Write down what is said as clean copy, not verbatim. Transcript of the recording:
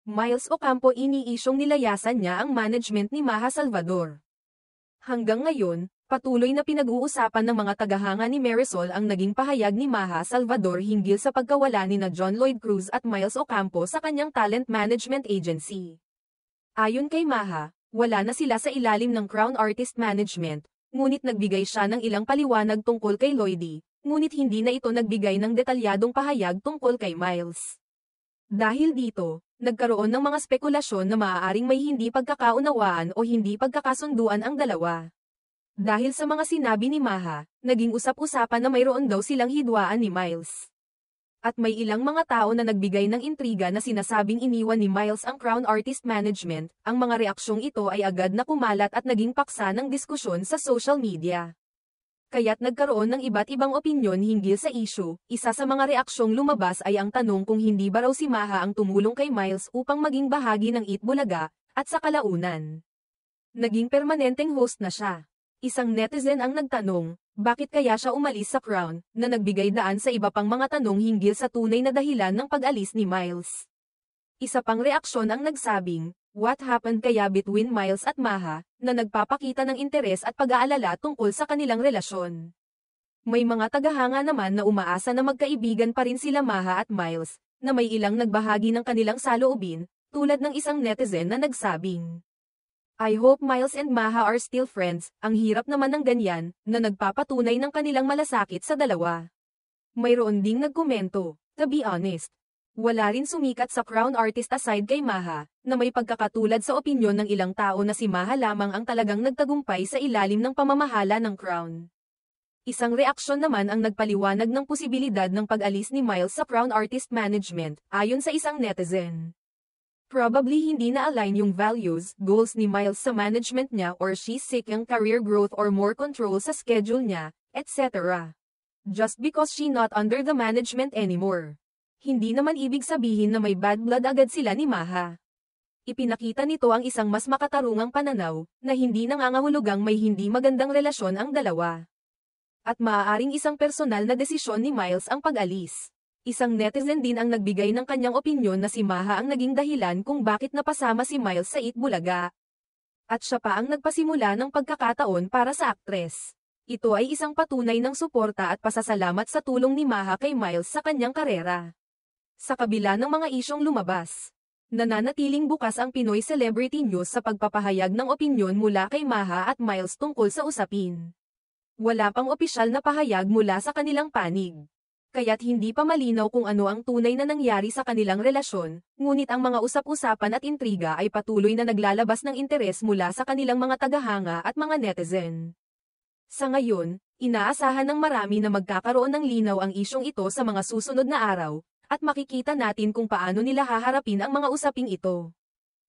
Miles Ocampo iniisyong nilayasan niya ang management ni Maha Salvador. Hanggang ngayon, patuloy na pinag-uusapan ng mga tagahanga ni Marisol ang naging pahayag ni Maha Salvador hinggil sa pagkawala ni John Lloyd Cruz at Miles Ocampo sa kanyang talent management agency. Ayon kay Maha, wala na sila sa ilalim ng Crown Artist Management, ngunit nagbigay siya ng ilang paliwanag tungkol kay Lloydie, ngunit hindi na ito nagbigay ng detalyadong pahayag tungkol kay Miles. Dahil dito, nagkaroon ng mga spekulasyon na maaaring may hindi pagkakaunawaan o hindi pagkakasunduan ang dalawa. Dahil sa mga sinabi ni Maha, naging usap-usapan na mayroon daw silang hidwaan ni Miles. At may ilang mga tao na nagbigay ng intriga na sinasabing iniwan ni Miles ang Crown Artist Management, ang mga reaksyong ito ay agad na kumalat at naging paksa ng diskusyon sa social media. Kaya't nagkaroon ng iba't ibang opinyon hinggil sa issue. Isa sa mga reaksyong lumabas ay ang tanong kung hindi ba raw si Maha ang tumulong kay Miles upang maging bahagi ng Eat Bulaga, at sa kalaunan, naging permanenteng host na siya. Isang netizen ang nagtanong, bakit kaya siya umalis sa Crown, na nagbigay daan sa iba pang mga tanong hinggil sa tunay na dahilan ng pag-alis ni Miles. Isa pang reaksyon ang nagsabing, what happened kaya between Miles at Maha, na nagpapakita ng interes at pag-aalala tungkol sa kanilang relasyon. May mga tagahanga naman na umaasa na magkaibigan pa rin sila Maha at Miles, na may ilang nagbahagi ng kanilang saloobin, tulad ng isang netizen na nagsabing, I hope Miles and Maha are still friends. Ang hirap naman ng ganyan, na nagpapatunay ng kanilang malasakit sa dalawa. Mayroon ding nagkomento, to be honest, wala rin sumikat sa Crown Artist aside kay Maha, na may pagkakatulad sa opinyon ng ilang tao na si Maha lamang ang talagang nagtagumpay sa ilalim ng pamamahala ng Crown. Isang reaksyon naman ang nagpaliwanag ng posibilidad ng pag-alis ni Miles sa Crown Artist Management, ayon sa isang netizen. Probably hindi na-align yung values, goals ni Miles sa management niya or she's seeking career growth or more control sa schedule niya, etc. Just because she not under the management anymore. Hindi naman ibig sabihin na may bad blood agad sila ni Maha. Ipinakita nito ang isang mas makatarungang pananaw, na hindi nangangahulugang may hindi magandang relasyon ang dalawa. At maaaring isang personal na desisyon ni Miles ang pag-alis. Isang netizen din ang nagbigay ng kanyang opinyon na si Maha ang naging dahilan kung bakit napasama si Miles sa Eat Bulaga. At siya pa ang nagpasimula ng pagkakataon para sa aktres. Ito ay isang patunay ng suporta at pasasalamat sa tulong ni Maha kay Miles sa kanyang karera. Sa kabila ng mga isyong lumabas, nananatiling bukas ang Pinoy Celebrity News sa pagpapahayag ng opinyon mula kay Maha at Miles tungkol sa usapin. Wala pang opisyal na pahayag mula sa kanilang panig. Kaya't hindi pa malinaw kung ano ang tunay na nangyari sa kanilang relasyon, ngunit ang mga usap-usapan at intriga ay patuloy na naglalabas ng interes mula sa kanilang mga tagahanga at mga netizen. Sa ngayon, inaasahan ng marami na magkakaroon ng linaw ang isyong ito sa mga susunod na araw, at makikita natin kung paano nila haharapin ang mga usaping ito.